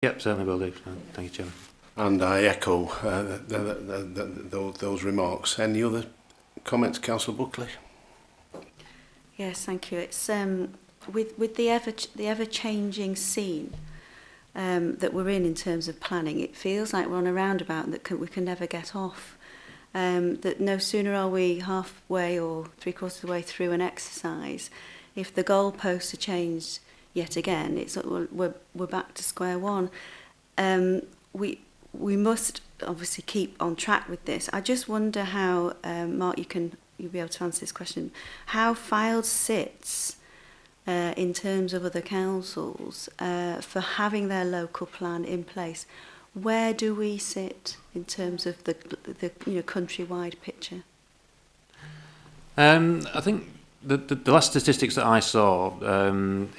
Yep, certainly will do. Thank you, Chairman. And I echo those remarks. Any other comments, Councillor Buckley? Yes, thank you. It's with the ever changing scene that we're in terms of planning. It feels like we're on a roundabout that we can never get off. That no sooner are we halfway or three-quarters of the way through an exercise, if the goalposts are changed yet again, we're back to square one. We must obviously keep on track with this. I just wonder how, Mark, you'll be able to answer this question, how Fylde sits in terms of other councils for having their local plan in place. Where do we sit in terms of the countrywide picture? I think the last statistics that I saw,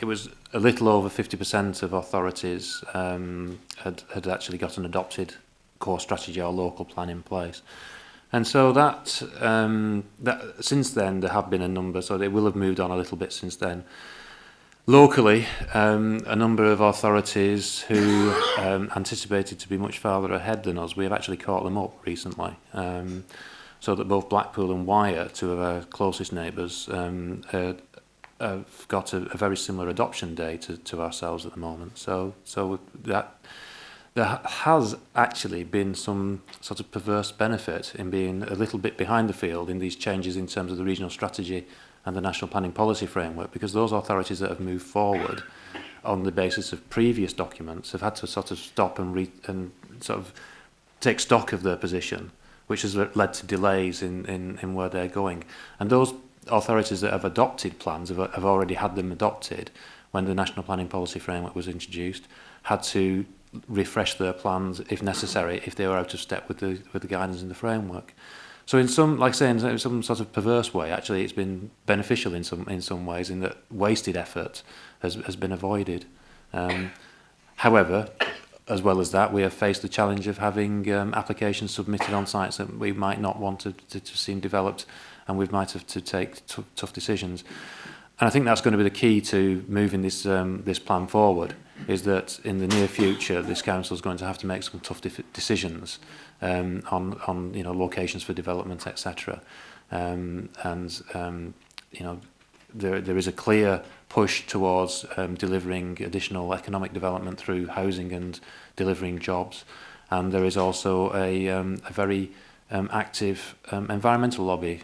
it was a little over 50% of authorities had actually got an adopted core strategy or local plan in place. And so that since then there have been a number, so they will have moved on a little bit since then. Locally, a number of authorities who anticipated to be much farther ahead than us, we have actually caught them up recently. So that both Blackpool and Wyre, two of our closest neighbours, have got a very similar adoption day to ourselves at the moment. So that there has actually been some sort of perverse benefit in being a little bit behind the field in these changes in terms of the regional strategy and the National Planning Policy Framework, because those authorities that have moved forward on the basis of previous documents have had to sort of stop and sort of take stock of their position, which has led to delays in where they're going. And those authorities that have adopted plans have already had them adopted when the National Planning Policy Framework was introduced, had to refresh their plans if necessary, if they were out of step with the guidance in the framework. So in some, like I say, in some sort of perverse way, actually it's been beneficial in some ways, in that wasted effort has been avoided. However, as well as that, we have faced the challenge of having applications submitted on sites that we might not want to see developed, and we might have to take tough decisions. And I think that's going to be the key to moving this plan forward, is that in the near future this council is going to have to make some tough decisions on locations for development, etc. There is a clear push towards delivering additional economic development through housing and delivering jobs, and there is also a very active environmental lobby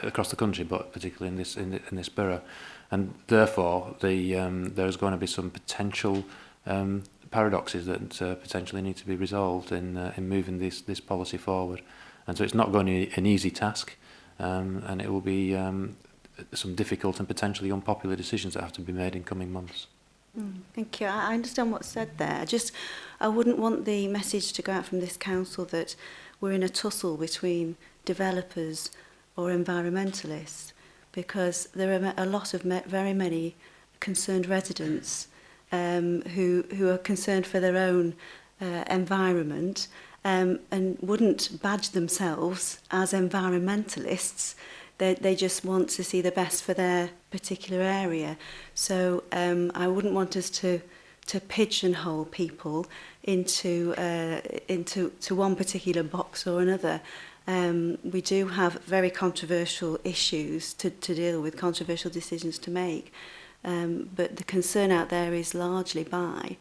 across the country, but particularly in this borough, and therefore there is going to be some potential paradoxes that potentially need to be resolved in moving this policy forward. And so it's not going to be an easy task, and it will be some difficult and potentially unpopular decisions that have to be made in coming months. Thank you. I understand what's said there. I wouldn't want the message to go out from this council that we're in a tussle between developers or environmentalists, because there are a lot of very many concerned residents who are concerned for their own environment and wouldn't badge themselves as environmentalists. They just want to see the best for their particular area. So I wouldn't want us to pigeonhole people into one particular box or another. We do have very controversial issues to deal with, controversial decisions to make. But the concern out there is largely by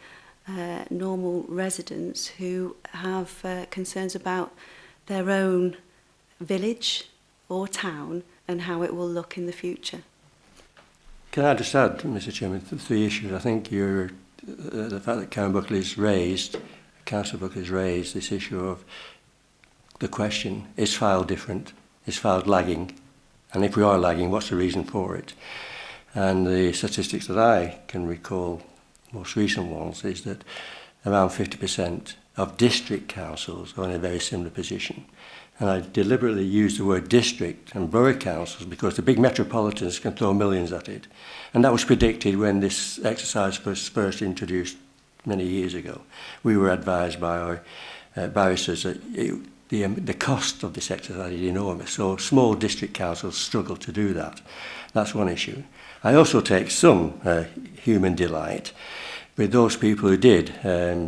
normal residents who have concerns about their own village or town and how it will look in the future. Can I just add, Mr. Chairman, three issues? I think the fact that Councillor Buckley's raised this issue of the question, is Fylde different? Is Fylde lagging? And if we are lagging, what's the reason for it? And the statistics that I can recall, most recent ones, is that around 50% of district councils are in a very similar position. And I deliberately use the word district and borough councils because the big metropolitans can throw millions at it. And that was predicted when this exercise was first introduced many years ago. We were advised by our barristers that the cost of this exercise is enormous. So small district councils struggle to do that. That's one issue. I also take some human delight with those people who did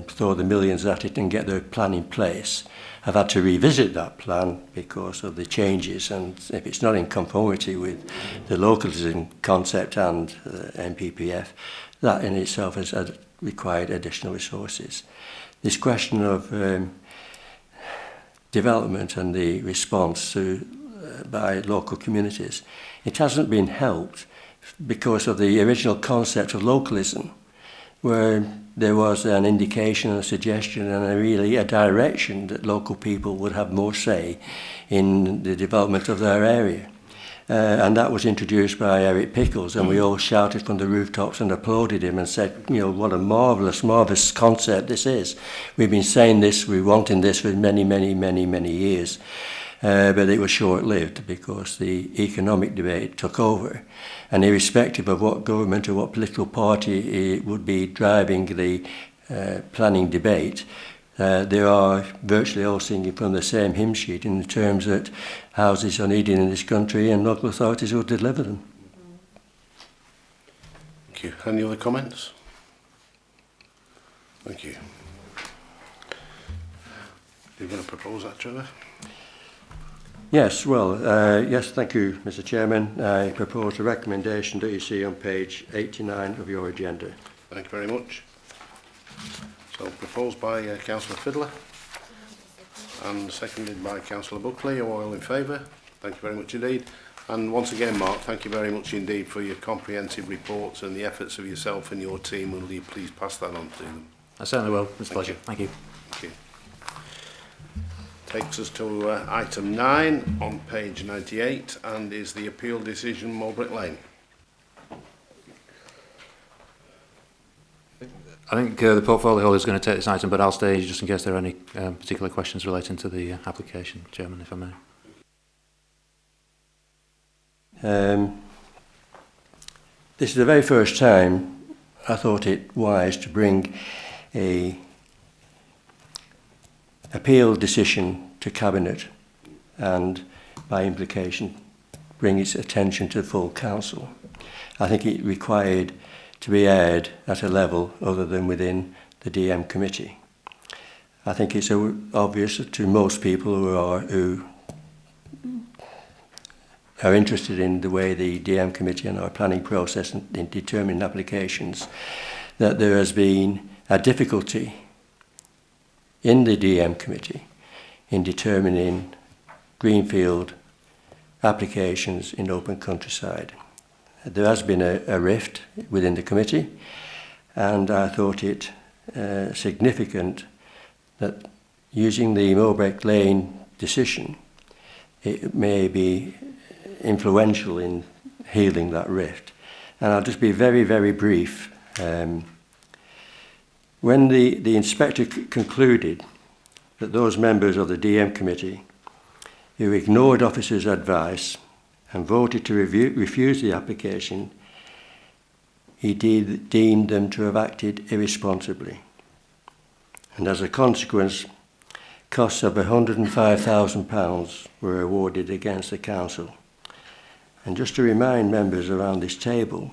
throw the millions at it and get their plan in place, have had to revisit that plan because of the changes, and if it's not in conformity with the localism concept and NPPF, that in itself has required additional resources. This question of development and the response to by local communities, it hasn't been helped because of the original concept of localism, where there was an indication, a suggestion and a direction that local people would have more say in the development of their area. And that was introduced by Eric Pickles, and we all shouted from the rooftops and applauded him and said, you know, what a marvellous concept this is. We've been saying this, we're wanting this for many years. But it was short-lived because the economic debate took over. And irrespective of what government or what political party it would be driving the planning debate, they are virtually all singing from the same hymn sheet in the terms that houses are needed in this country and local authorities will deliver them. Thank you. Any other comments? Thank you. Are you going to propose that, Trevor? Yes, well, yes, thank you, Mr. Chairman. I propose a recommendation that you see on page 89 of your agenda. Thank you very much. So, proposed by Councillor Fylde and seconded by Councillor Buckley. All in favour? Thank you very much indeed. And once again, Mark, thank you very much indeed for your comprehensive reports and the efforts of yourself and your team. Will you please pass that on to them? I certainly will. It's a pleasure. Thank you. Thank you. Takes us to item 9 on page 98 and is the appeal decision Mulbrick Lane. I think the portfolio holder is going to take this item, but I'll stay just in case there are any particular questions relating to the application, Chairman, if I may. This is the very first time I thought it wise to bring a appeal decision to Cabinet and, by implication, bring its attention to the full Council. I think it required to be aired at a level other than within the DM committee. I think it's obvious to most people who are interested in the way the DM committee and our planning process in determining applications that there has been a difficulty in the DM committee in determining greenfield applications in open countryside. There has been a rift within the committee, and I thought it significant that using the Mulbrick Lane decision, it may be influential in healing that rift. And I'll just be very brief. When the inspector concluded that those members of the DM committee who ignored officers' advice and voted to refuse the application, he deemed them to have acted irresponsibly. And as a consequence, costs of £105,000 were awarded against the council. And just to remind members around this table,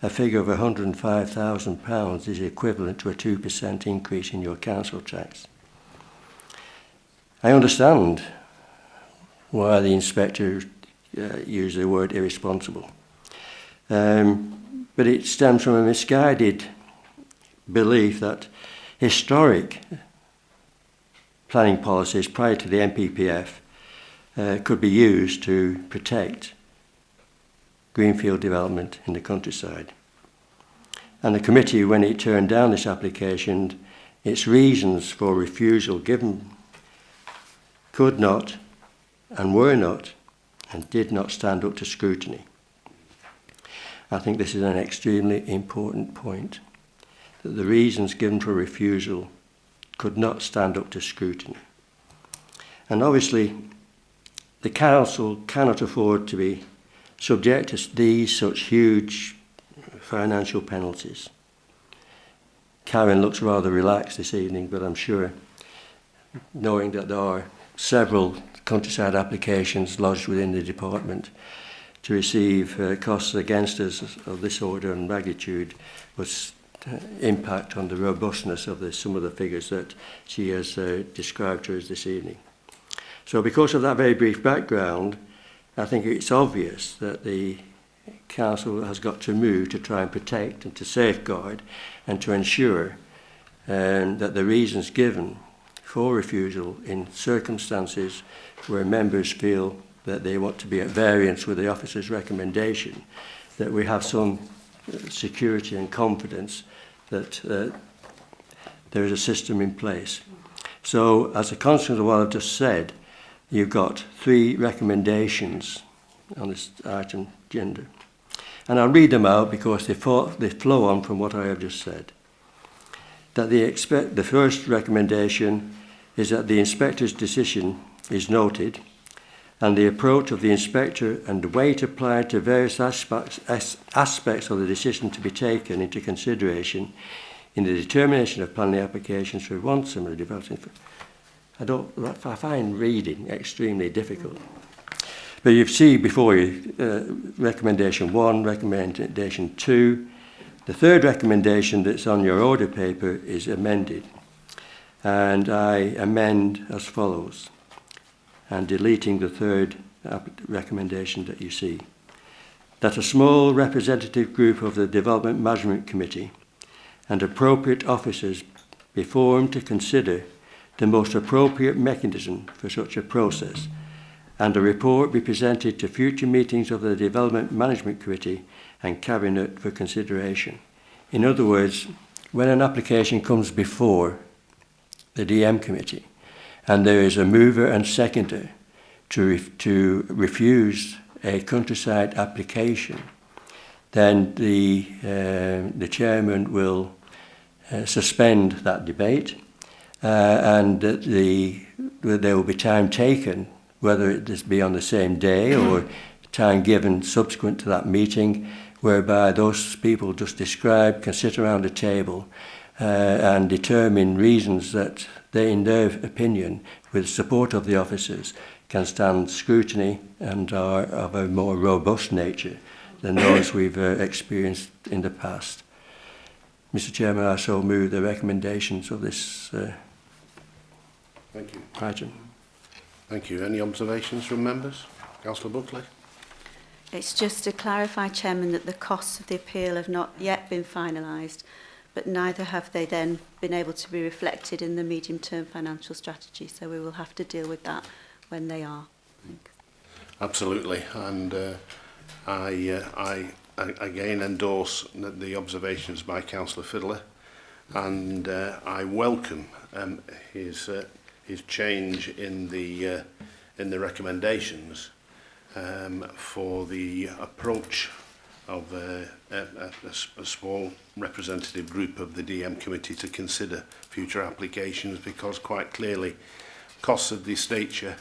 a figure of £105,000 is equivalent to a 2% increase in your council tax. I understand why the inspector used the word irresponsible, but it stems from a misguided belief that historic planning policies prior to the NPPF could be used to protect greenfield development in the countryside. And the committee, when it turned down this application, its reasons for refusal given could not and were not and did not stand up to scrutiny. I think this is an extremely important point, that the reasons given for refusal could not stand up to scrutiny. And obviously, the council cannot afford to be subject to these such huge financial penalties. Karen looks rather relaxed this evening, but I'm sure, knowing that there are several countryside applications lodged within the department, to receive costs against us of this order and magnitude was impact on the robustness of some of the figures that she has described to us this evening. So because of that very brief background, I think it's obvious that the Council has got to move to try and protect and to safeguard and to ensure that the reasons given for refusal in circumstances where members feel that they want to be at variance with the officer's recommendation, that we have some security and confidence that there is a system in place. So as a consequence of what I've just said, you've got 3 recommendations on this item gender. And I'll read them out because they flow on from what I have just said. That the first recommendation is that the inspector's decision is noted and the approach of the inspector and the weight applied to various aspects of the decision to be taken into consideration in the determination of planning applications for one similar development. I find reading extremely difficult. But you see before you recommendation 1, recommendation 2. The third recommendation that's on your order paper is amended. And I amend as follows, and deleting the third recommendation that you see. That a small representative group of the Development Management Committee and appropriate officers be formed to consider the most appropriate mechanism for such a process, and a report be presented to future meetings of the Development Management Committee and Cabinet for consideration. In other words, when an application comes before the DM Committee and there is a mover and seconder to refuse a countryside application, then the chairman will suspend that debate and there will be time taken, whether it be on the same day or time given subsequent to that meeting, whereby those people just described can sit around a table and determine reasons that they, in their opinion, with support of the officers, can stand scrutiny and are of a more robust nature than those we've experienced in the past. Mr. Chairman, I so move the recommendations of this Thank you. item. Thank you. Any observations from members? Councillor Buckley? It's just to clarify, Chairman, that the costs of the appeal have not yet been finalised, but neither have they then been able to be reflected in the medium-term financial strategy. So we will have to deal with that when they are. Thanks. Absolutely. And I again endorse the observations by Councillor Fylde, and I welcome his change in the recommendations for the approach of a small representative group of the DM committee to consider future applications, because quite clearly costs of this nature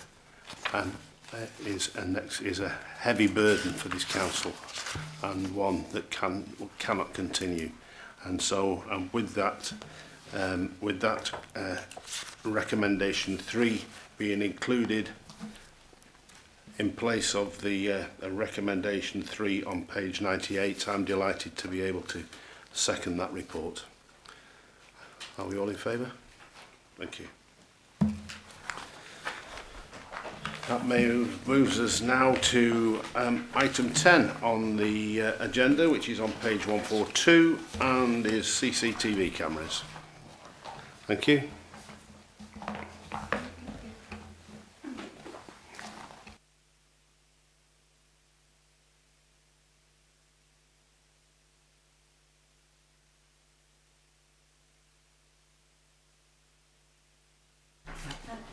is a heavy burden for this council, and one that cannot continue. And so with that recommendation 3 being included in place of the recommendation 3 on page 98, I'm delighted to be able to second that report. Are we all in favour? Thank you. That moves us now to item 10 on the agenda, which is on page 142, and is CCTV cameras. Thank you.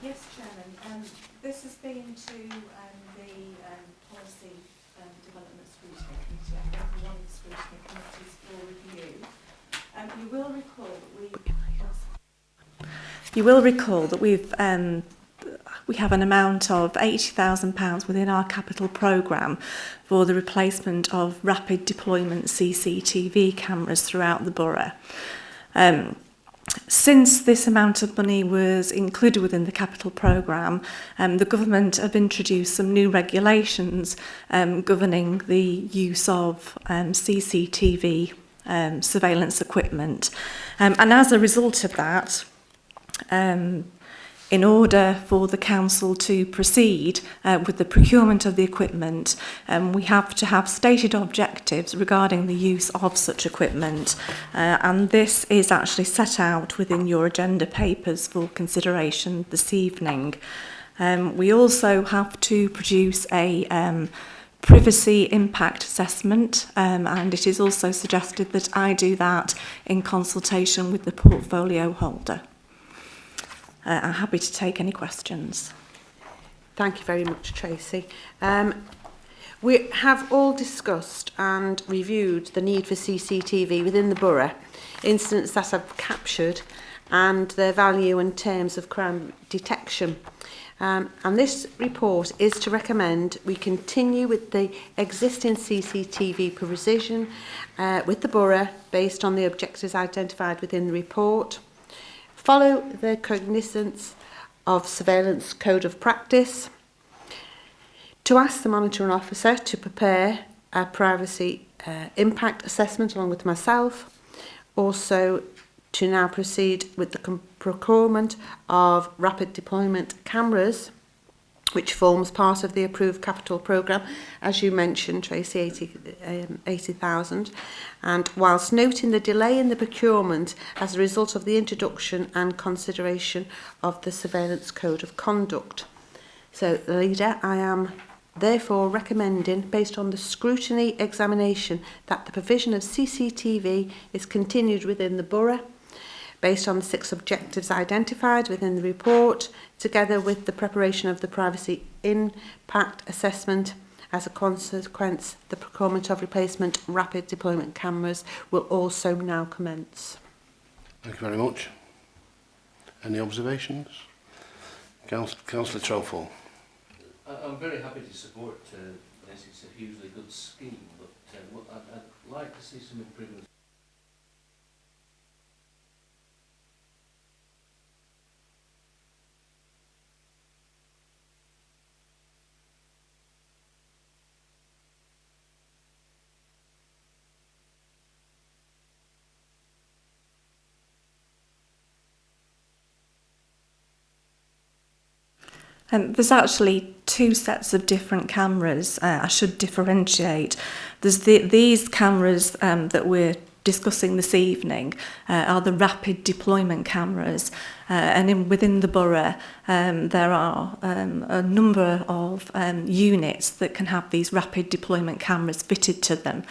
Yes, Chairman. This has been to the Policy Development Scrutiny Committee, I think one of the scrutiny committees for review. You will recall that we have an amount of £80,000 within our capital programme for the replacement of rapid deployment CCTV cameras throughout the borough. Since this amount of money was included within the capital programme, the government have introduced some new regulations governing the use of CCTV surveillance equipment. And as a result of that, in order for the council to proceed with the procurement of the equipment, we have to have stated objectives regarding the use of such equipment, and this is actually set out within your agenda papers for consideration this evening. We also have to produce a privacy impact assessment, and it is also suggested that I do that in consultation with the portfolio holder. I'm happy to take any questions. Thank you very much, Tracy. We have all discussed and reviewed the need for CCTV within the borough, incidents that have captured and their value in terms of crime detection. And this report is to recommend we continue with the existing CCTV provision with the borough based on the objectives identified within the report, follow the cognizance of surveillance code of practice, to ask the monitoring officer to prepare a privacy impact assessment along with myself, also to now proceed with the procurement of rapid deployment cameras, which forms part of the approved capital programme, as you mentioned, Tracy, 80,000. And whilst noting the delay in the procurement as a result of the introduction and consideration of the surveillance code of conduct. So, Leader, I am therefore recommending, based on the scrutiny examination, that the provision of CCTV is continued within the borough, based on the 6 objectives identified within the report, together with the preparation of the privacy impact assessment. As a consequence, the procurement of replacement rapid deployment cameras will also now commence. Thank you very much. Any observations? Councillor Trowfall. I'm very happy to support this. It's a hugely good scheme, but what I'd like to see some improvements. There's actually 2 sets of different cameras. I should differentiate. There's these cameras that we're discussing this evening are the rapid deployment cameras, and within the borough there are a number of units that can have these rapid deployment cameras fitted to them.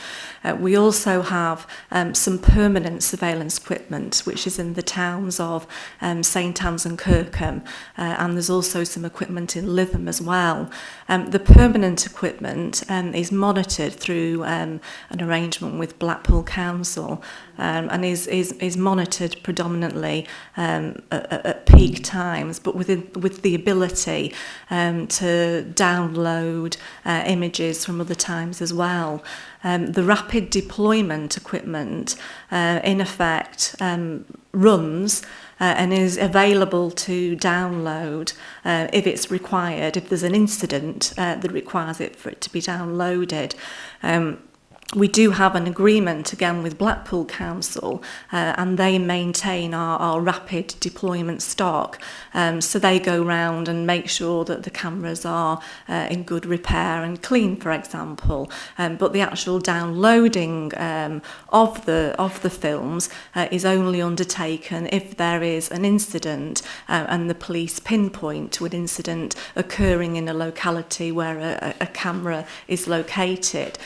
We also have some permanent surveillance equipment which is in the towns of St Anne's and Kirkham, and there's also some equipment in Lytham as well. The permanent equipment is monitored through an arrangement with Blackpool Council, and is monitored predominantly at peak times, but with the ability to download images from other times as well. The rapid deployment equipment in effect runs and is available to download if it's required, if there's an incident that requires it for it to be downloaded. We do have an agreement again with Blackpool Council, and they maintain our rapid deployment stock. So they go round and make sure that the cameras are in good repair and clean, for example. But the actual downloading of the films is only undertaken if there is an incident and the police pinpoint to an incident occurring in a locality where a camera is located.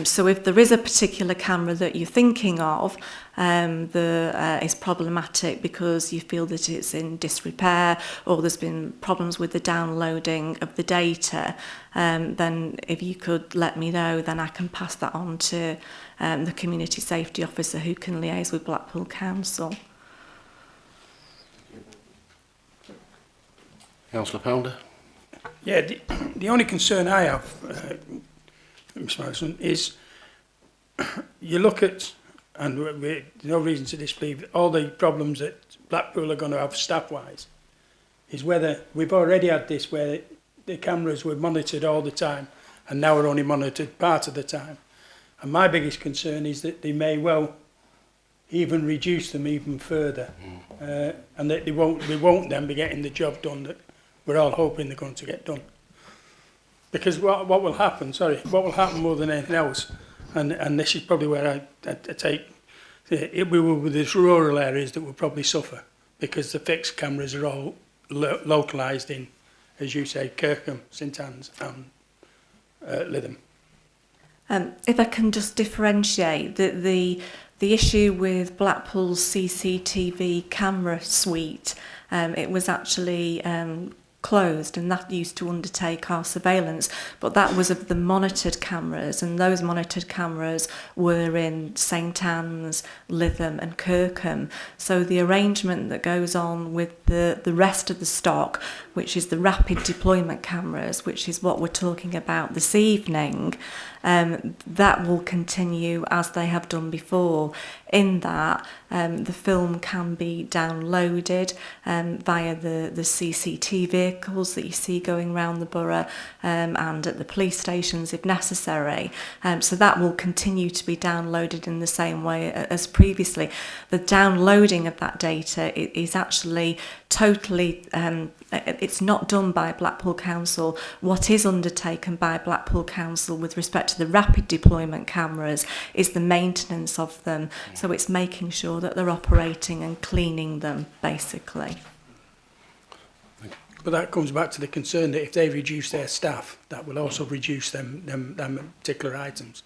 So if there is a particular camera that you're thinking of that is problematic because you feel that it's in disrepair or there's been problems with the downloading of the data, then if you could let me know, then I can pass that on to the community safety officer who can liaise with Blackpool Council. Councillor Pounder. Yeah, the only concern I have, Mr. Morrison, is you look at, and there's no reason to disbelieve, all the problems that Blackpool are going to have staff-wise, is whether we've already had this where the cameras were monitored all the time and now are only monitored part of the time. And my biggest concern is that they may well even reduce them even further, and that they won't then be getting the job done that we're all hoping they're going to get done. Because what will happen? What will happen more than anything else? And this is probably where I take it. We will with these rural areas that will probably suffer because the fixed cameras are all localised in, as you say, Kirkham, St Anne's, and Lytham. If I can just differentiate the issue with Blackpool's CCTV camera suite, it was actually closed, and that used to undertake our surveillance, but that was of the monitored cameras, and those monitored cameras were in St Anne's, Lytham and Kirkham. So the arrangement that goes on with the rest of the stock, which is the rapid deployment cameras, which is what we're talking about this evening, that will continue as they have done before. In that, the film can be downloaded via the CCTV vehicles that you see going around the borough and at the police stations if necessary. So that will continue to be downloaded in the same way as previously. The downloading of that data is actually totally, it's not done by Blackpool Council. What is undertaken by Blackpool Council with respect to the rapid deployment cameras is the maintenance of them. So it's making sure that they're operating and cleaning them, basically. But that comes back to the concern that if they reduce their staff, that will also reduce them particular items.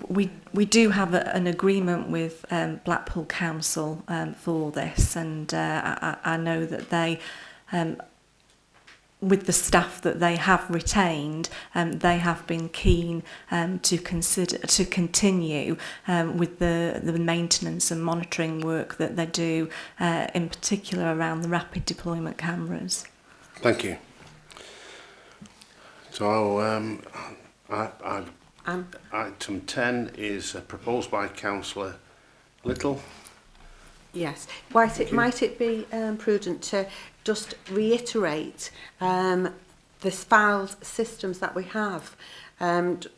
We do have an agreement with Blackpool Council for this, and I know that they, with the staff that they have retained, they have been keen to continue with the maintenance and monitoring work that they do, in particular around the rapid deployment cameras. Thank you. So item 10 is proposed by Councillor Little. Yes. Might it be prudent to just reiterate the filed systems that we have, the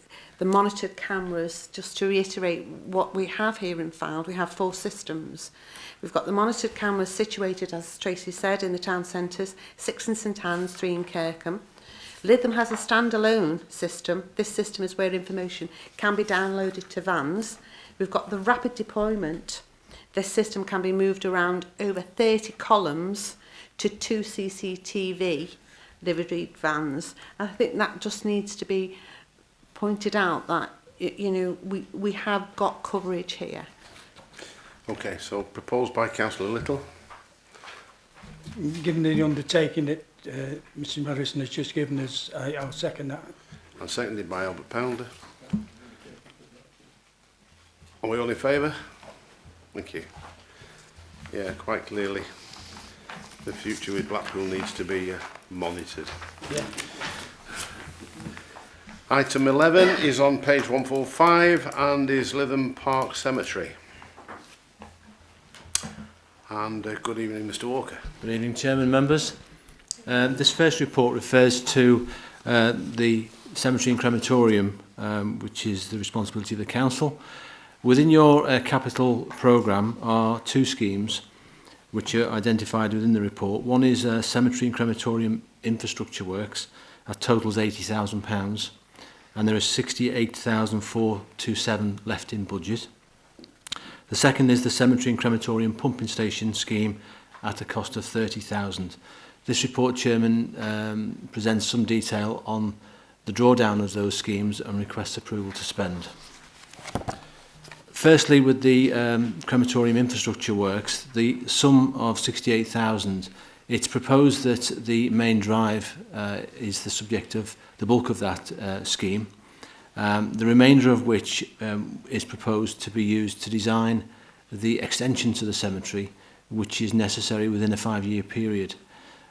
monitored cameras, just to reiterate what we have here in Fylde. We have 4 systems. We've got the monitored cameras situated, as Tracy said, in the town centres, 6 in St Anne's, 3 in Kirkham. Lytham has a standalone system. This system is where information can be downloaded to vans. We've got the rapid deployment. This system can be moved around over 30 columns to 2 CCTV liveried vans. And I think that just needs to be pointed out that, you know, we have got coverage here. Okay, so proposed by Councillor Little. Given the undertaking that Mr Morrison has just given us, I'll second that. And seconded by Albert Pounder. Are we all in favour? Thank you. Yeah, quite clearly the future with Blackpool needs to be monitored. Yeah. Item 11 is on page 145 and is Lytham Park Cemetery. And good evening, Mr Walker. Good evening, Chairman, members. This first report refers to the cemetery and crematorium, which is the responsibility of the council. Within your capital programme are 2 schemes which are identified within the report. One is cemetery and crematorium infrastructure works, that totals £80,000, and there is 68,427 left in budget. The second is the cemetery and crematorium pumping station scheme at a cost of 30,000. This report, Chairman, presents some detail on the drawdown of those schemes and requests approval to spend. Firstly, with the crematorium infrastructure works, the sum of 68,000, it's proposed that the main drive is the subject of the bulk of that scheme, the remainder of which is proposed to be used to design the extension to the cemetery, which is necessary within a 5-year period.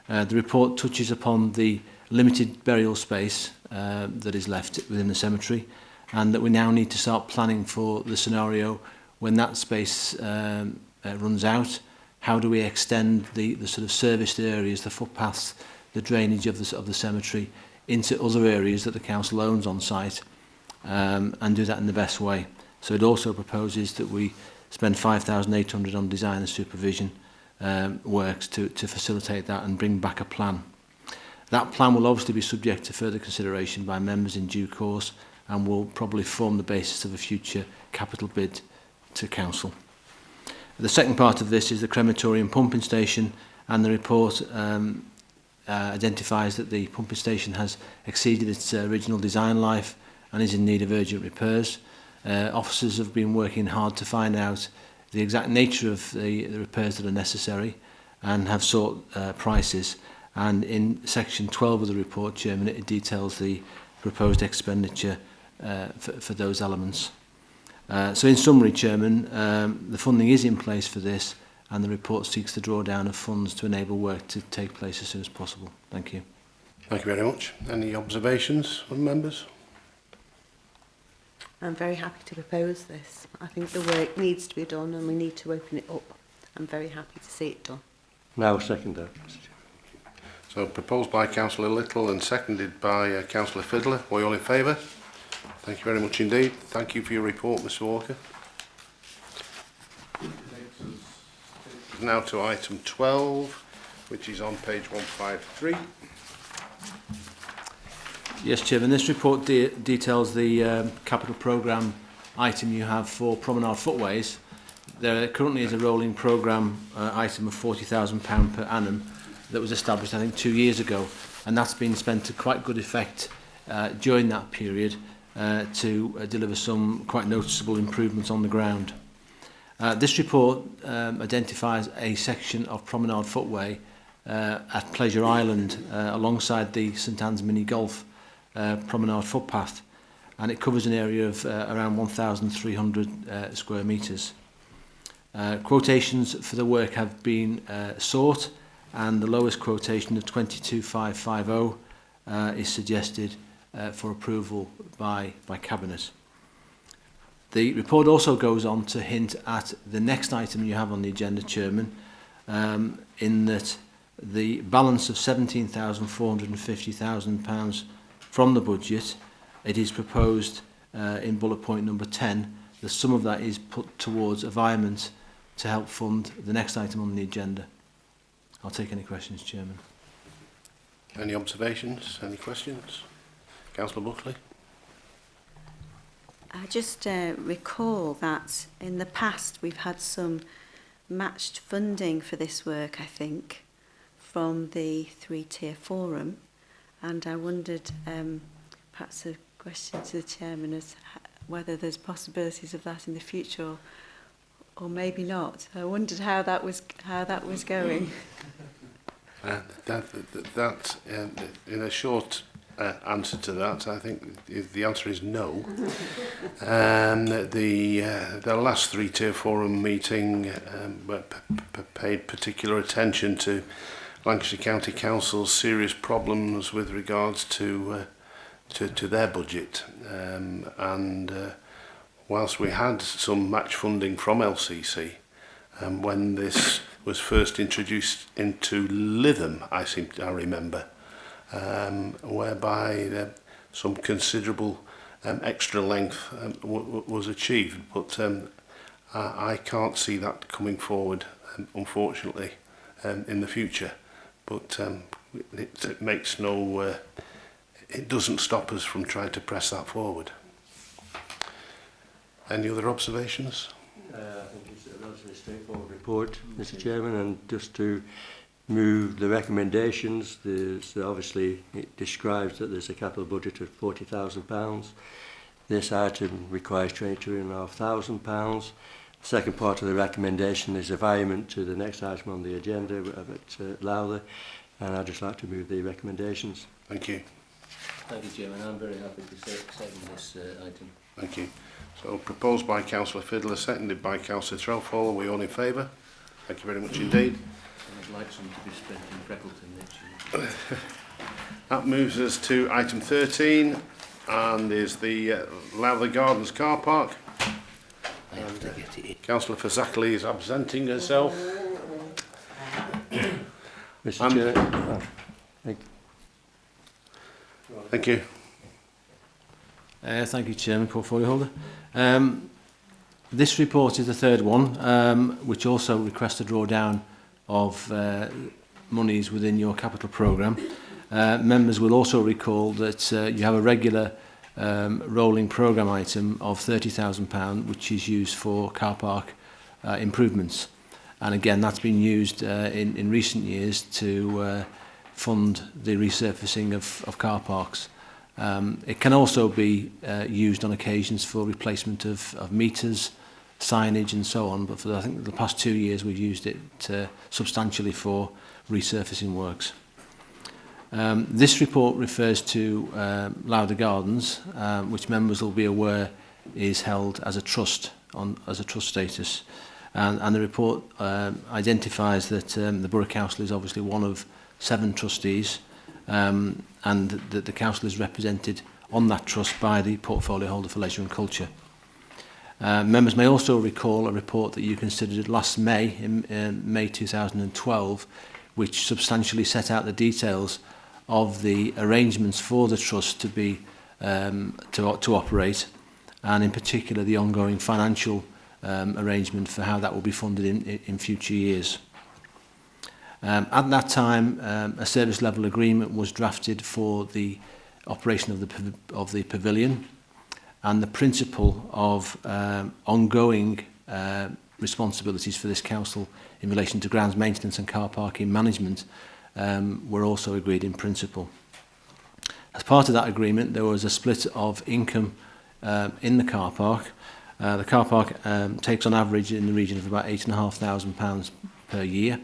The report touches upon the limited burial space that is left within the cemetery, and that we now need to start planning for the scenario when that space runs out. How do we extend the sort of serviced areas, the footpaths, the drainage of the cemetery into other areas that the council owns on site, and do that in the best way. So it also proposes that we spend 5,800 on design and supervision works to facilitate that and bring back a plan. That plan will obviously be subject to further consideration by members in due course and will probably form the basis of a future capital bid to council. The second part of this is the crematorium pumping station, and the report identifies that the pumping station has exceeded its original design life and is in need of urgent repairs. Officers have been working hard to find out the exact nature of the repairs that are necessary and have sought prices. And in section 12 of the report, Chairman, it details the proposed expenditure for those elements. So in summary, Chairman, the funding is in place for this, and the report seeks the drawdown of funds to enable work to take place as soon as possible. Thank you. Thank you very much. Any observations from members? I'm very happy to propose this. I think the work needs to be done and we need to open it up. I'm very happy to see it done. Now second that, Mr. Chairman. So proposed by Councillor Little and seconded by Councillor Fydler. Are you all in favour? Thank you very much indeed. Thank you for your report, Mr. Walker. Now to item 12, which is on page 153. Yes, Chairman, this report details the capital programme item you have for promenade footways. There currently is a rolling programme item of £40,000 per annum that was established, I think, 2 years ago, and that's been spent to quite good effect during that period to deliver some quite noticeable improvements on the ground. This report identifies a section of promenade footway at Pleasure Island alongside the St Anne's Mini Golf promenade footpath, and it covers an area of around 1,300 square metres. Quotations for the work have been sought, and the lowest quotation of 22,550 is suggested for approval by Cabinet. The report also goes on to hint at the next item you have on the agenda, Chairman, in that the balance of £17,450,000 from the budget, it is proposed in bullet point number 10 that some of that is put towards environment to help fund the next item on the agenda. I'll take any questions, Chairman. Any observations? Any questions? Councillor Buckley. I just recall that in the past we've had some matched funding for this work, I think, from the three-tier forum, and I wondered, perhaps a question to the chairman, as whether there's possibilities of that in the future, or maybe not. I wondered how that was going. In a short answer to that, I think the answer is no. The last three-tier forum meeting paid particular attention to Lancashire County Council's serious problems with regards to their budget, and whilst we had some match funding from LCC, when this was first introduced into Lytham, I remember, whereby some considerable extra length was achieved, but I can't see that coming forward, unfortunately, in the future. But it makes no, it doesn't stop us from trying to press that forward. Any other observations? I think it's a relatively straightforward report, Mr. Chairman, and just to move the recommendations, obviously it describes that there's a capital budget of £40,000. This item requires £22,500. The second part of the recommendation is environment to the next item on the agenda at Lowther, and I'd just like to move the recommendations. Thank you. Thank you, Chairman. I'm very happy to second this item. Thank you. So proposed by Councillor Fydler, seconded by Councillor Trelfall. Are we all in favour? Thank you very much indeed. I'd like some to be spent in Freckleton next year. That moves us to item 13, and is the Lowther Gardens car park. Councillor Fazakerley is absenting herself. Mr. Chair. Thank you. Thank you, Chairman, portfolio holder. This report is the third one, which also requests a drawdown of monies within your capital programme. Members will also recall that you have a regular rolling programme item of £30,000, which is used for car park improvements. And again, that's been used in recent years to fund the resurfacing of car parks. It can also be used on occasions for replacement of meters, signage and so on, but for I think the past 2 years we've used it substantially for resurfacing works. This report refers to Lauder Gardens, which members will be aware is held as a trust status, and the report identifies that the Borough Council is obviously one of 7 trustees, and that the council is represented on that trust by the portfolio holder for leisure and culture. Members may also recall a report that you considered last May, in May 2012, which substantially set out the details of the arrangements for the trust to be to operate, and in particular the ongoing financial arrangement for how that will be funded in future years. At that time, a service level agreement was drafted for the operation of the pavilion, and the principle of ongoing responsibilities for this council in relation to grounds maintenance and car parking management were also agreed in principle. As part of that agreement, there was a split of income in the car park. The car park takes on average in the region of about £8,500 per year.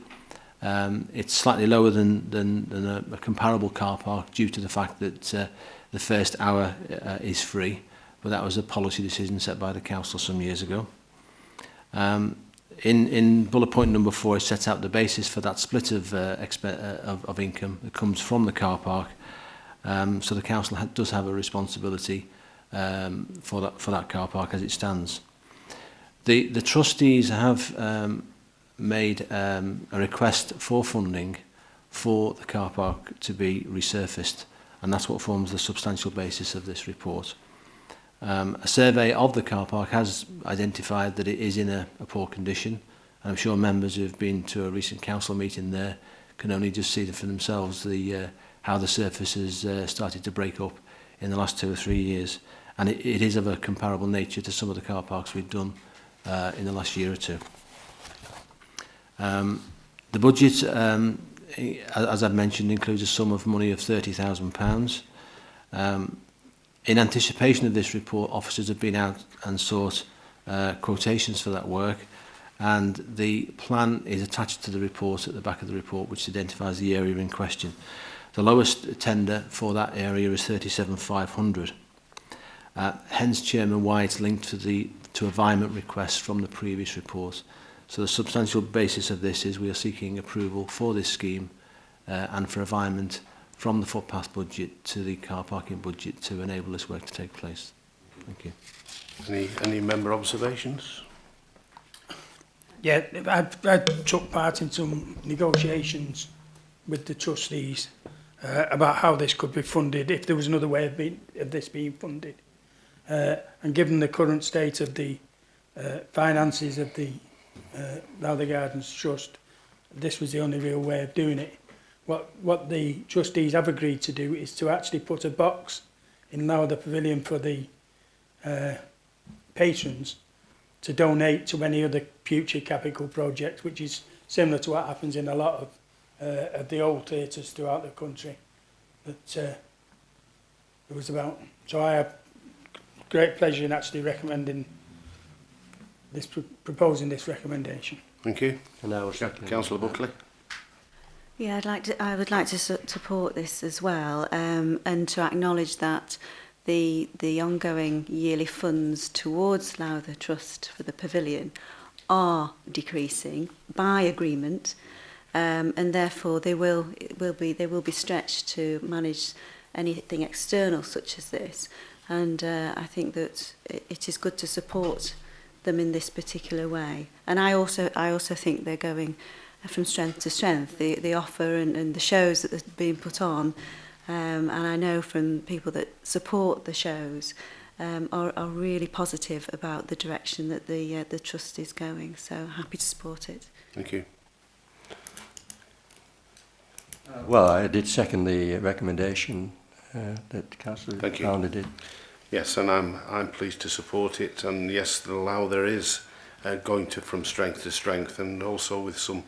It's slightly lower than a comparable car park due to the fact that the first hour is free, but that was a policy decision set by the council some years ago. In bullet point number 4, it sets out the basis for that split of income that comes from the car park. So the council does have a responsibility for that car park as it stands. The trustees have made a request for funding for the car park to be resurfaced, and that's what forms the substantial basis of this report. A survey of the car park has identified that it is in a poor condition, and I'm sure members who have been to a recent council meeting there can only just see for themselves how the surface has started to break up in the last 2 or 3 years, and it is of a comparable nature to some of the car parks we've done in the last year or two. The budget, as I've mentioned, includes a sum of money of £30,000. In anticipation of this report, officers have been out and sought quotations for that work, and the plan is attached to the report at the back of the report, which identifies the area in question. The lowest tender for that area is 37,500. Hence, Chairman, why it's linked to a vehement request from the previous report. So the substantial basis of this is we are seeking approval for this scheme and for a vehement from the footpath budget to the car parking budget to enable this work to take place. Thank you. Any member observations? Yeah, I took part in some negotiations with the trustees about how this could be funded, if there was another way of this being funded. And given the current state of the finances of the Lauder Gardens Trust, this was the only real way of doing it. What the trustees have agreed to do is to actually put a box in Lauder Pavilion for the patrons to donate to any other future capital project, which is similar to what happens in a lot of the old theatres throughout the country. That it was about. So I have great pleasure in actually recommending this, proposing this recommendation. Thank you. And I will second Councillor Buckley. Yeah, I would like to support this as well, and to acknowledge that the ongoing yearly funds towards Lauder Trust for the pavilion are decreasing by agreement, and therefore they will be stretched to manage anything external such as this. And I think that it is good to support them in this particular way. And I also think they're going from strength to strength, the offer and the shows that are being put on. And I know from people that support the shows are really positive about the direction that the trust is going. So happy to support it. Thank you. Well, I did second the recommendation that Councillor Thank you. Founder did. Yes, and I'm pleased to support it. And yes, the allow there is going to from strength to strength, and also with some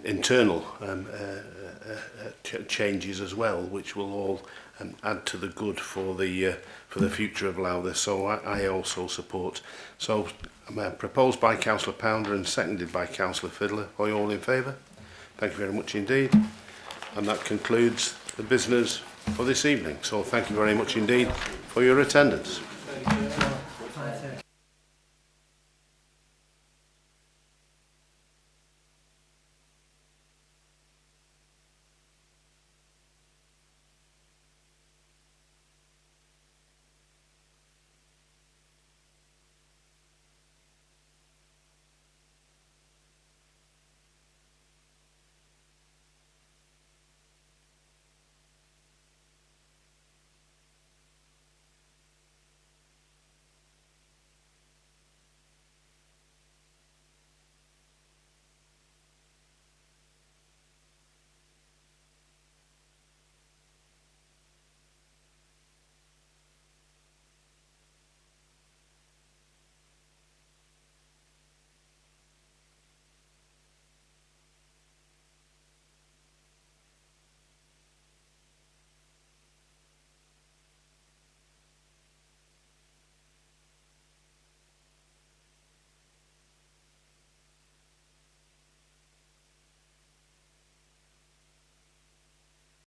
internal changes as well, which will all add to the good for the future of Lowther. So I also support. So proposed by Councillor Pounder and seconded by Councillor Fylde. Are you all in favour? Thank you very much indeed. And that concludes the business for this evening. So thank you very much indeed for your attendance.